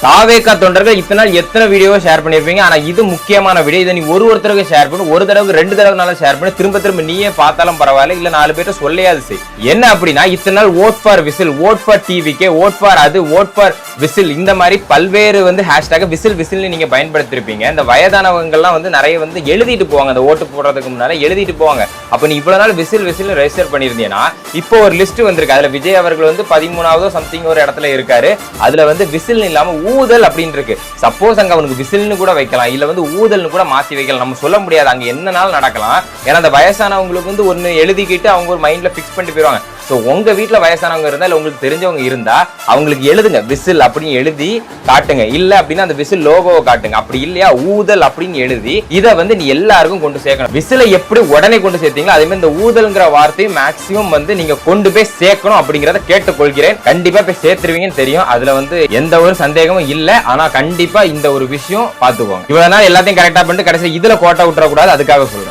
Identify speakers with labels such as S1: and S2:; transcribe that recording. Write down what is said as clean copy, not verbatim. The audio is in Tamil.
S1: தாவேகா தொண்டர்கள் இத்தனை நாள் எத்தனை வீடியோவை ஷேர் பண்ணிருப்பீங்க. ஆனா இது முக்கியமான வீடியோ. இதை நீ ஒருத்தருக்கு ஷேர் பண்ணு, ஒரு தடவை 2 தடவை ஷேர் பண்ணி திரும்ப நீயே பார்த்தாலும் பரவாயில்ல, இல்ல 4 பேர்ட்ட சொல்லையாது செய். என்ன அப்படின்னா இத்தனை நாள் vote for whistle, vote for TVK, vote for அது, ஓட் ஃபார் விசில், இந்த மாதிரி பல்வேறு ஹேஷ்டாக விசில்னு நீங்க பயன்படுத்திருப்பீங்க. இந்த வயதானவங்க எல்லாம் நிறைய எழுதிட்டு போவாங்க, அந்த ஓட்டு போடுறதுக்கு முன்னால எழுதிட்டு போவாங்க. அப்ப நீ இவ்வளவு நாள் விசில் ரெஜிஸ்டர் பண்ணிருந்தீங்கன்னா இப்போ ஒரு லிஸ்ட் வந்திருக்கு. அதுல விஜய் அவர்கள் 13வது சம்திங் ஒரு இடத்துல இருக்காரு. அதுல விசில் இல்லாம ஊதல் அப்படின்னு இருக்கு. சப்போஸ் அங்க அவனுக்கு விசில்னு கூட வைக்கலாம், இல்ல ஊதல்னு கூட மாத்தி வைக்கலாம். நம்ம சொல்ல முடியாது, அங்க என்னனாலும் நடக்கலாம். ஏன்னா அந்த வயசானவங்களுக்கு ஒன்னு எழுதிக்கிட்டு அவங்க ஒரு மைண்ட்ல பிக்ஸ் பண்ணிட்டு போயிருவாங்க. சோ உங்க வீட்டுல வயசானவங்க இருந்தா இல்ல உங்களுக்கு தெரிஞ்சவங்க இருந்தா அவங்களுக்கு எழுதுங்க விசில் அப்படின்னு எழுதி காட்டுங்க. இல்ல அப்படின்னா அந்த விசில் லோகோவை காட்டுங்க. அப்படி இல்லையா ஊதல் அப்படின்னு எழுதி இதை நீ எல்லாருக்கும் கொண்டு சேர்க்கணும். விசிலை எப்படி உடனே கொண்டு சேர்த்தீங்களோ அதே மாதிரி இந்த ஊதல்ங்கிற வார்த்தையை மேக்சிமம் நீங்க கொண்டு போய் சேர்க்கணும் அப்படிங்கறத கேட்டுக்கொள்கிறேன். கண்டிப்பா போய் சேர்த்துருவீங்கன்னு தெரியும். அதுல எந்த ஒரு சந்தேகமும் இல்ல. ஆனா கண்டிப்பா இந்த ஒரு விஷயம் பாத்துக்கோங்க. இவ்வளவு நாள் எல்லாத்தையும் கரெக்டா பண்ணிட்டு கடைசியில் இதுல கோட்டை விட்டுற கூடாது, அதுக்காக சொல்றேன்.